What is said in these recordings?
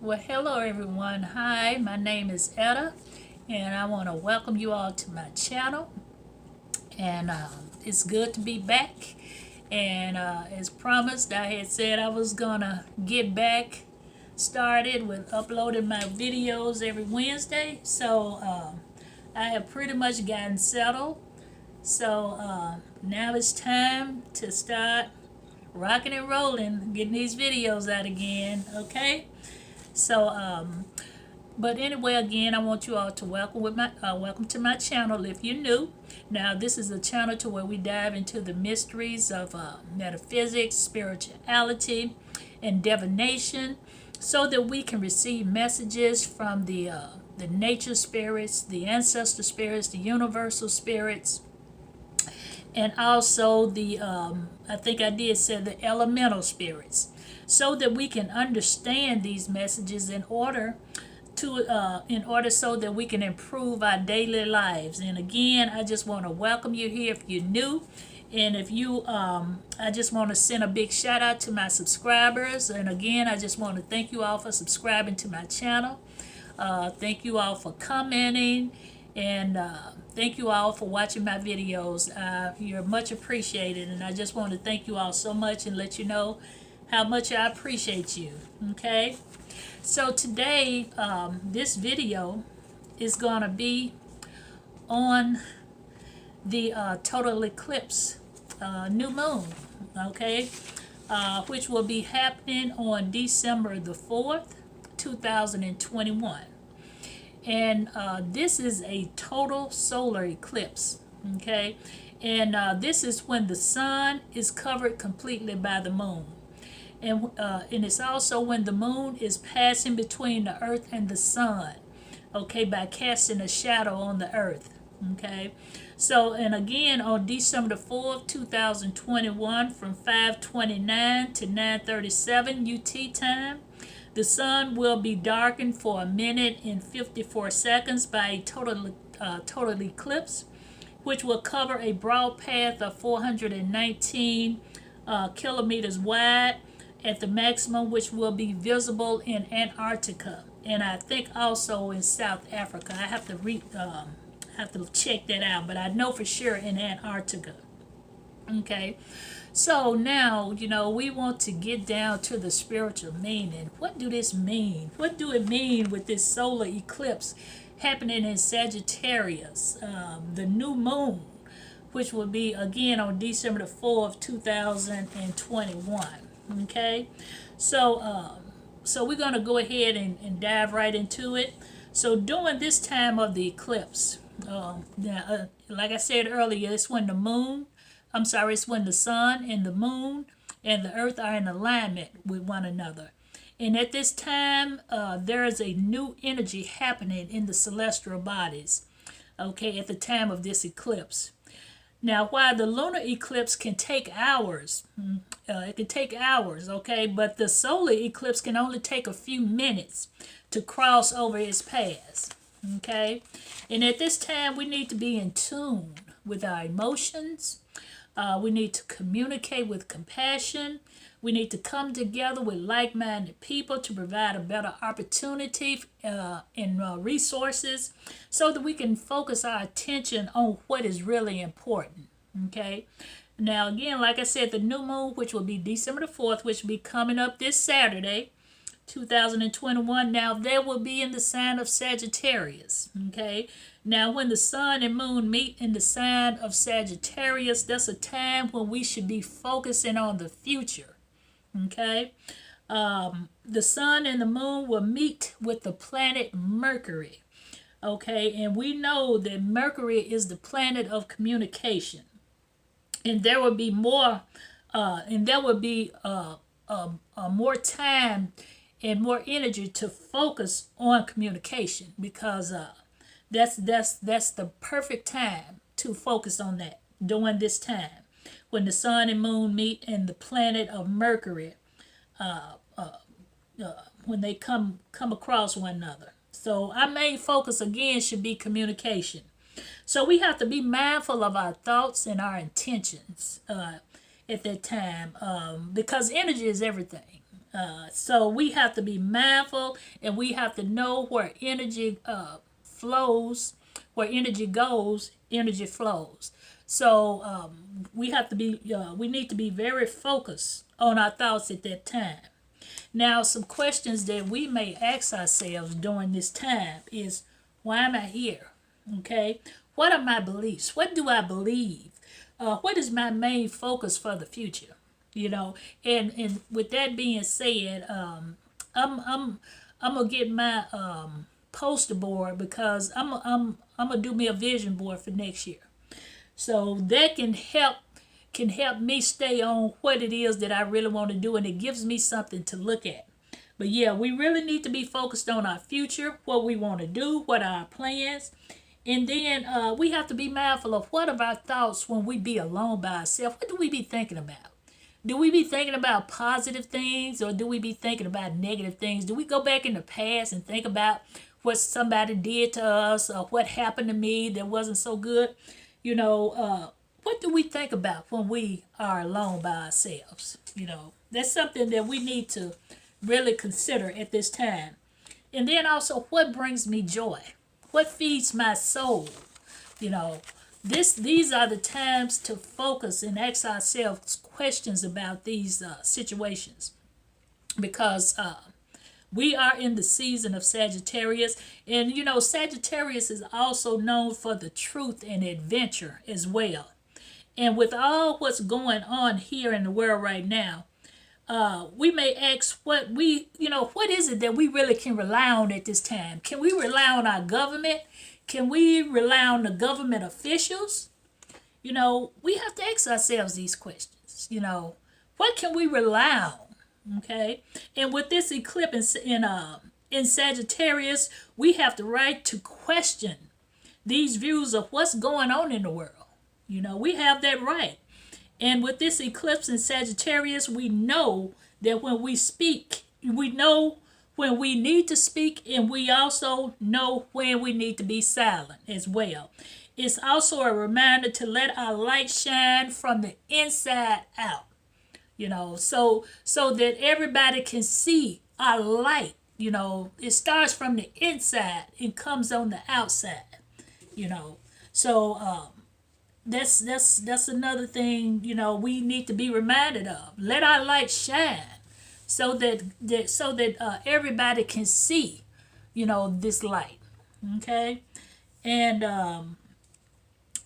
Well, hello everyone. Hi, my name is Etta, and I want to welcome you all to my channel. And it's good to be back. And as promised, I had said I was gonna get back started with uploading my videos every Wednesday. So I have pretty much gotten settled. So now it's time to start rocking and rolling, getting these videos out again. Okay. So but anyway, again, I want you all to welcome to my channel if you're new. Now, this is a channel to where we dive into the mysteries of metaphysics, spirituality, and divination, so that we can receive messages from the nature spirits, the ancestor spirits, the universal spirits, and also the I think I did say the elemental spirits, so that we can understand these messages in order so that we can improve our daily lives. And again, I just want to welcome you here if you're new. And if you, I just want to send a big shout out to my subscribers. And again, I just want to thank you all for subscribing to my channel. Thank you all for commenting. And thank you all for watching my videos. You're much appreciated. And I just want to thank you all so much and let you know how much I appreciate you. Okay? So today, this video is going to be on the total eclipse new moon, okay, which will be happening on December the 4th, 2021. And this is a total solar eclipse, okay, and this is when the sun is covered completely by the moon. And it's also when the moon is passing between the earth and the sun, okay, by casting a shadow on the earth, okay. So, and again, on December the 4th, 2021, from 5:29 to 9:37 UT time, the sun will be darkened for a minute and 54 seconds by a total eclipse, which will cover a broad path of 419 kilometers wide at the maximum, which will be visible in Antarctica, and I think also in South Africa. I have to check that out, but I know for sure in Antarctica. Okay, so now we want to get down to the spiritual meaning. What do this mean? What do it mean with this solar eclipse happening in Sagittarius, the new moon, which will be again on December the 4th, 2021. Okay, so we're going to go ahead and dive right into it. So during this time of the eclipse, like I said earlier, it's when it's when the sun and the moon and the earth are in alignment with one another. And at this time, there is a new energy happening in the celestial bodies, okay, at the time of this eclipse. Now, while the lunar eclipse can take hours, it can take hours, okay, but the solar eclipse can only take a few minutes to cross over its paths, okay? And at this time, we need to be in tune with our emotions. We need to communicate with compassion. We need to come together with like-minded people to provide a better opportunity and resources so that we can focus our attention on what is really important, okay? Now, again, like I said, the new moon, which will be December the 4th, which will be coming up this Saturday, 2021. Now, there will be in the sign of Sagittarius, okay? Now, when the sun and moon meet in the sign of Sagittarius, that's a time when we should be focusing on the future. Okay, the sun and the moon will meet with the planet Mercury. Okay, and we know that Mercury is the planet of communication, and there will be more, more time and more energy to focus on communication, because that's the perfect time to focus on that during this time, when the sun and moon meet and the planet of Mercury, when they come across one another. So our main focus again should be communication. So we have to be mindful of our thoughts and our intentions at that time, because energy is everything. So we have to be mindful, and we have to know where energy flows, where energy goes, energy flows. So we have to be, we need to be very focused on our thoughts at that time. Now, some questions that we may ask ourselves during this time is, why am I here? Okay, what are my beliefs? What do I believe? What is my main focus for the future? You know, and with that being said, I'm gonna get my poster board, because I'm gonna do me a vision board for next year, so that can help me stay on what it is that I really want to do, and it gives me something to look at. But yeah, we really need to be focused on our future, what we want to do, what are our plans. And then we have to be mindful of what are our thoughts when we be alone by ourselves. What do we be thinking about? Do we be thinking about positive things, or do we be thinking about negative things? Do we go back in the past and think about what somebody did to us, or what happened to me that wasn't so good? You know, what do we think about when we are alone by ourselves? You know, that's something that we need to really consider at this time. And then also, what brings me joy? What feeds my soul? You know, these are the times to focus and ask ourselves questions about these situations, because we are in the season of Sagittarius, and you know, Sagittarius is also known for the truth and adventure as well. And with all what's going on here in the world right now, we may ask what is it that we really can rely on at this time? Can we rely on our government? Can we rely on the government officials? You know, we have to ask ourselves these questions. You know, what can we rely on? Okay, and with this eclipse in Sagittarius, we have the right to question these views of what's going on in the world. You know, we have that right. And with this eclipse in Sagittarius, we know that when we speak, we know when we need to speak, and we also know when we need to be silent as well. It's also a reminder to let our light shine from the inside out, you know, so that everybody can see our light. You know, it starts from the inside and comes on the outside, you know. So that's another thing, you know, we need to be reminded of. Let our light shine, so that everybody can see, you know, this light. Okay, and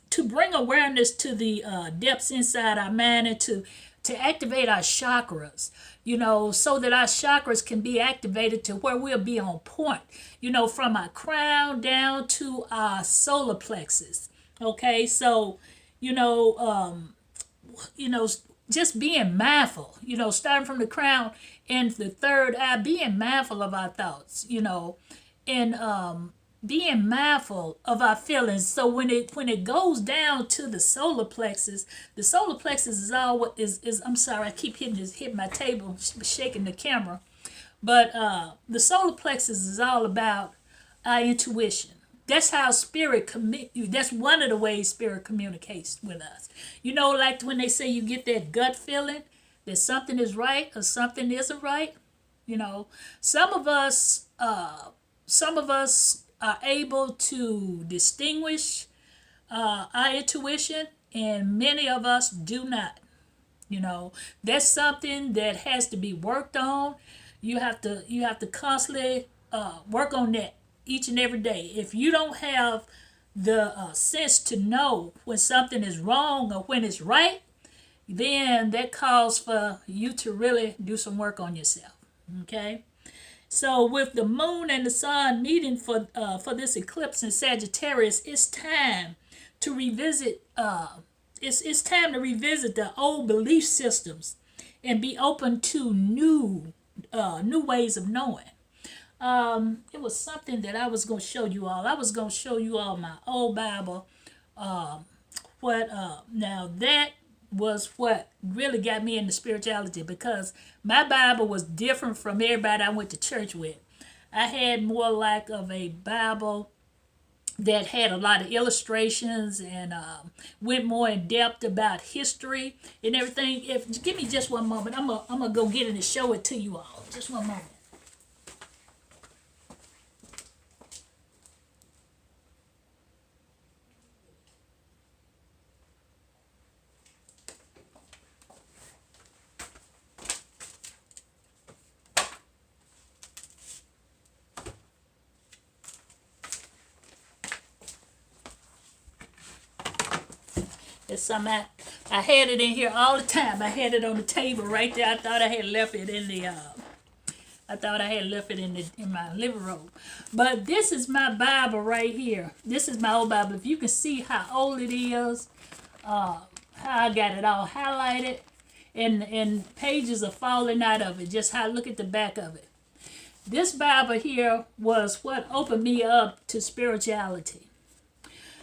to bring awareness to the depths inside our mind, and to activate our chakras, you know, so that our chakras can be activated to where we'll be on point, you know, from our crown down to our solar plexus. Okay, so you know, just being mindful, you know, starting from the crown and the third eye, being mindful of our thoughts, you know, and being mindful of our feelings. So when it goes down to the solar plexus is all is I'm sorry, I keep hitting my table, shaking the camera, but the solar plexus is all about our intuition. That's how spirit that's one of the ways spirit communicates with us. You know, like when they say you get that gut feeling that something is right or something isn't right. You know, some of us are able to distinguish our intuition, and many of us do not. You know, that's something that has to be worked on. You have to constantly work on that each and every day. If you don't have the sense to know when something is wrong or when it's right, then that calls for you to really do some work on yourself. Okay, so with the moon and the sun meeting for this eclipse in Sagittarius, it's time to revisit. It's time to revisit the old belief systems and be open to new ways of knowing. It was something that I was going to show you all. I was going to show you all my old Bible. Now that was what really got me into spirituality, because my Bible was different from everybody I went to church with. I had more like of a Bible that had a lot of illustrations and went more in depth about history and everything. If give me just one moment, I'm gonna go get it and show it to you all. Just one moment. It's something I had it in here all the time. I had it on the table right there. I thought I had left it in the in my living room. But this is my Bible right here. This is my old Bible. If you can see how old it is, how I got it all highlighted, and pages are falling out of it. Just how look at the back of it. This Bible here was what opened me up to spirituality.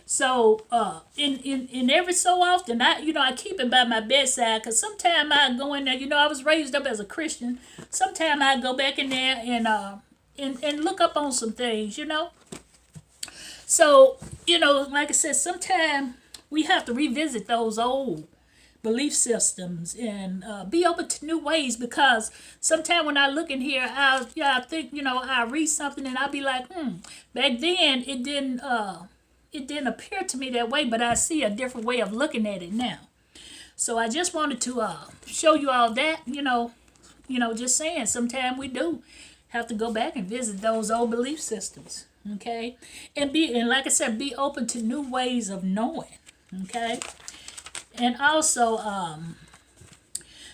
So, in every so often, I keep it by my bedside because sometimes I go in there. I was raised up as a Christian. Sometimes I go back in there and look up on some things. So, like I said, sometimes we have to revisit those old belief systems and be open to new ways, because sometimes when I look in here, I think, I read something and I'll be like, back then it didn't appear to me that way, but I see a different way of looking at it now. So I just wanted to show you all that, just saying, sometimes we do have to go back and visit those old belief systems, okay? And like I said, be open to new ways of knowing, okay? And also,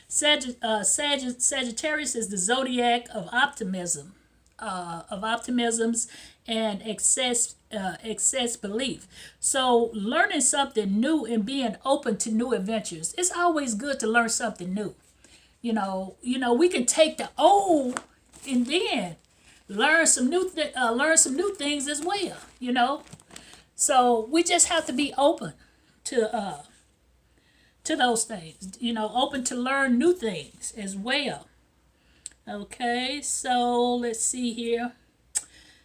Sagittarius is the zodiac of optimism, and excess belief. So learning something new and being open to new adventures. It's always good to learn something new. We can take the old and then learn some new things as well. So we just have to be open to those things. Open to learn new things as well. Okay, so let's see here.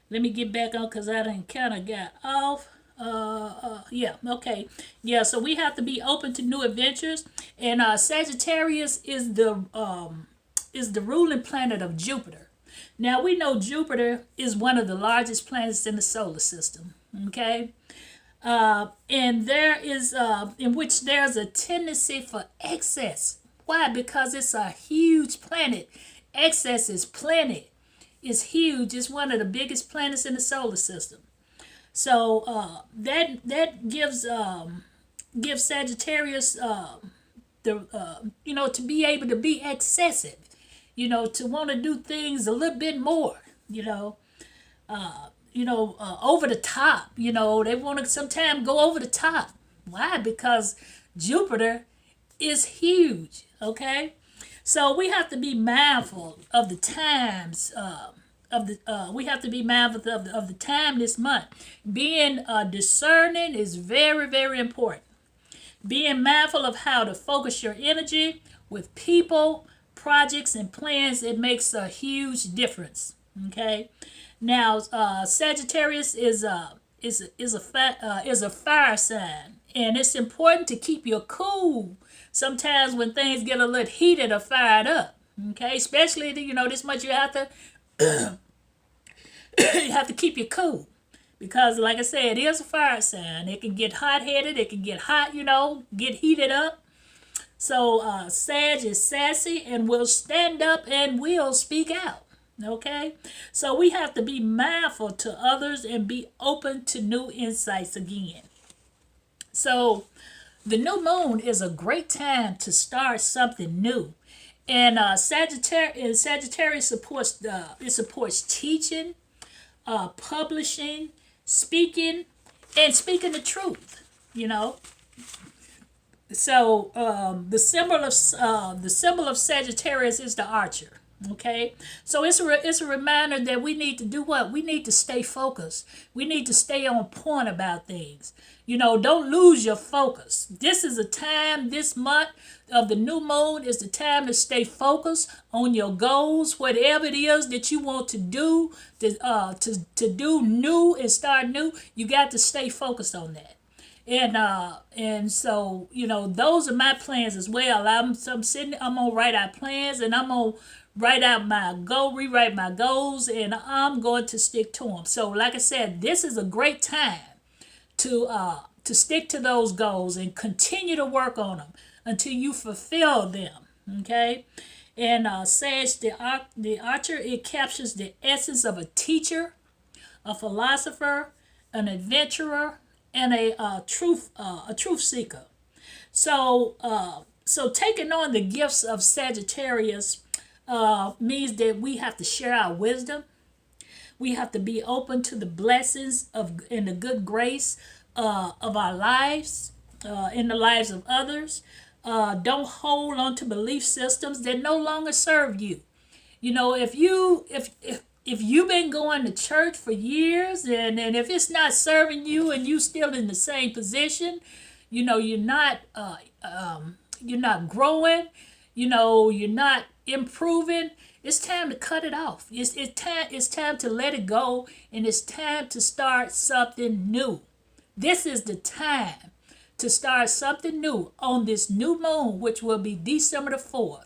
Let me get back on because I done kind of got off. Yeah, okay. Yeah, so we have to be open to new adventures. And Sagittarius is the ruling planet of Jupiter. Now, we know Jupiter is one of the largest planets in the solar system. Okay? And there is, in which there's a tendency for excess. Why? Because it's a huge planet. Excess is plenty. It's huge. It's one of the biggest planets in the solar system. So that gives Sagittarius to be able to be excessive, to want to do things a little bit more, over the top. They want to sometimes go over the top. Why? Because Jupiter is huge. Okay. So we have to be mindful of the times. We have to be mindful of the time this month. Being discerning is very, very important. Being mindful of how to focus your energy with people, projects, and plans, it makes a huge difference. Okay. Now, Sagittarius is a fire sign, and it's important to keep your cool. Sometimes when things get a little heated or fired up, okay, especially this much you have to you have to keep your cool, because like I said, it is a fire sign. It can get hot-headed. It can get hot, get heated up. So Sag is sassy and will stand up and will speak out. Okay, so we have to be mindful to others and be open to new insights again. So the new moon is a great time to start something new. And Sagittarius supports teaching, publishing, speaking, and speaking the truth. So the symbol of Sagittarius is the archer. Okay, so it's a reminder that we need to do what? We need to stay focused. We need to stay on point about things. Don't lose your focus. This is a time, this month of the new moon is the time to stay focused on your goals, whatever it is that you want to do, to do new and start new. You got to stay focused on that. And so those are my plans as well. I'm sitting. I'm gonna write out plans, and I'm gonna rewrite my goals, and I'm going to stick to them. So, like I said, this is a great time to stick to those goals and continue to work on them until you fulfill them. Okay, and Sage the Archer, it captures the essence of a teacher, a philosopher, an adventurer, and a truth seeker. So taking on the gifts of Sagittarius means that we have to share our wisdom. We have to be open to the blessings of and the good grace of our lives, in the lives of others. Don't hold on to belief systems that no longer serve you. If you've been going to church for years, and if it's not serving you and you still in the same position, you're not growing, you're not improving, it's time to cut it off. It's time to let it go, and it's time to start something new. This is the time to start something new on this new moon, which will be December the 4th.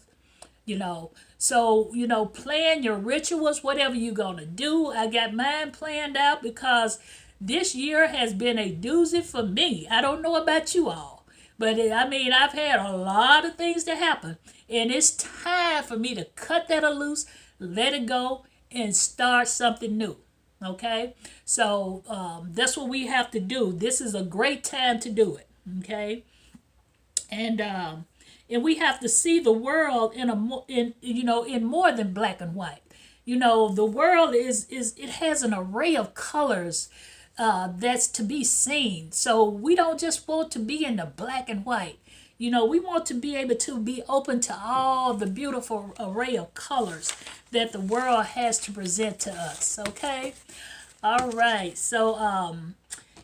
So plan your rituals, whatever you're gonna do. I got mine planned out because this year has been a doozy for me. I don't know about you all, but I've had a lot of things to happen, and it's time for me to cut that loose, let it go, and start something new. Okay, so that's what we have to do. This is a great time to do it. Okay, and we have to see the world in more than black and white. The world is it has an array of colors that's to be seen. So we don't just want to be in the black and white. We want to be able to be open to all the beautiful array of colors that the world has to present to us. Okay, all right. So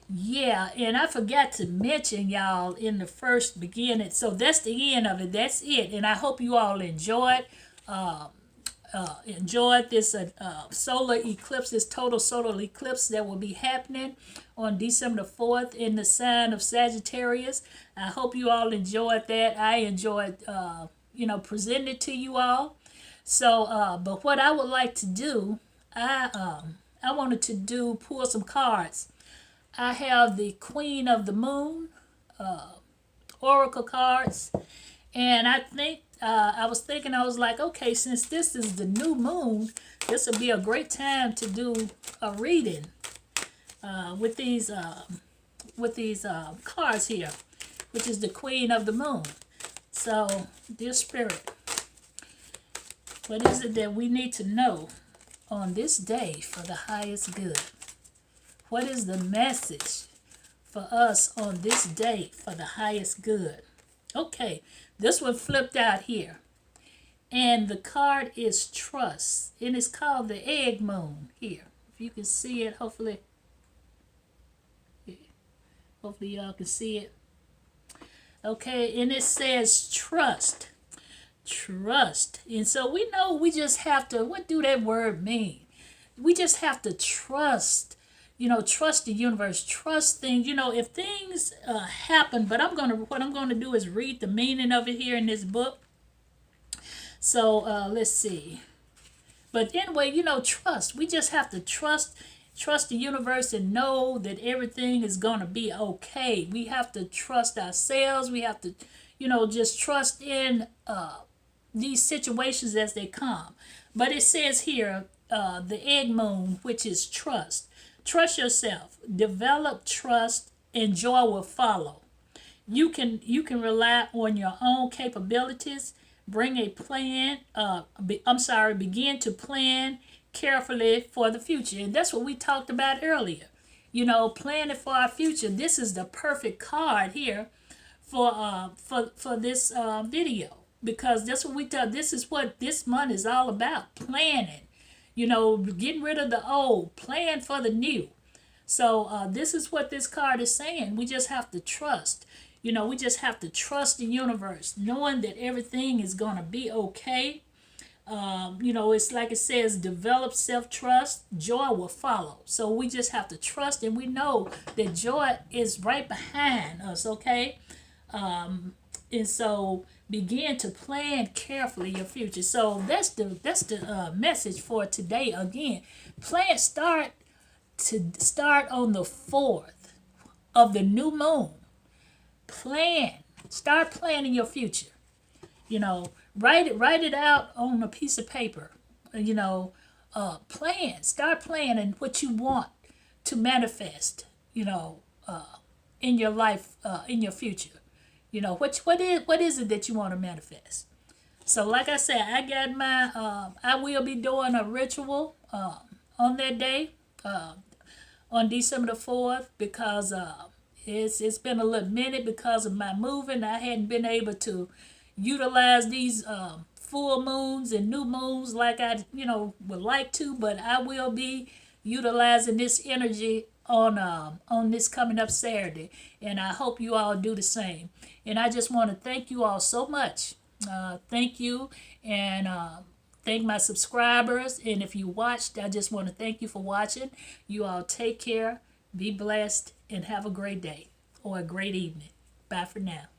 yeah, and I forgot to mention y'all in the first beginning. So that's the end of it. That's it. And I hope you all enjoyed this solar eclipse, this total solar eclipse that will be happening on December the 4th in the sign of Sagittarius. I hope you all enjoyed that. I enjoyed presenting it to you all. So but what I would like to do, I wanted to pull some cards. I have the Queen of the Moon oracle cards, and I think I was like, okay, since this is the new moon, this will be a great time to do a reading with these cards here, which is the Queen of the Moon. So, dear Spirit, what is it that we need to know on this day for the highest good? What is the message for us on this day for the highest good? Okay, this one flipped out here. And the card is trust. And it's called the egg moon here. If you can see it, hopefully y'all can see it. Okay, and it says trust. Trust. And so we know we just have to, what do that word mean? We just have to trust. Trust the universe, trust things. If things happen, but what I'm gonna do is read the meaning of it here in this book. So let's see. But anyway, trust. We just have to trust the universe and know that everything is gonna be okay. We have to trust ourselves. We have to, just trust in these situations as they come. But it says here, the egg moon, which is trust. Trust yourself. Develop trust, and joy will follow. You can rely on your own capabilities. Bring a plan. Begin to plan carefully for the future, and that's what we talked about earlier. Planning for our future. This is the perfect card here for this video, because that's what we tell. This is what this month is all about: planning. Getting rid of the old, plan for the new. So this is what this card is saying. We just have to trust. We just have to trust the universe, knowing that everything is gonna be okay. It's like it says, develop self trust, joy will follow. So we just have to trust, and we know that joy is right behind us, okay? And so begin to plan carefully your future. So that's the message for today. Again, start on the 4th of the new moon. Start planning your future. Write it out on a piece of paper. Start planning what you want to manifest. In your life, in your future. What is it that you want to manifest? So, like I said, I got I will be doing a ritual on that day, on December the 4th, because it's been a little minute because of my moving. I hadn't been able to utilize these full moons and new moons like I would like to, but I will be utilizing this energy on this coming up Saturday, and I hope you all do the same. And I just want to thank you all so much. Thank you, and thank my subscribers. And if you watched, I just want to thank you for watching. You all take care, be blessed, and have a great day or a great evening. Bye for now.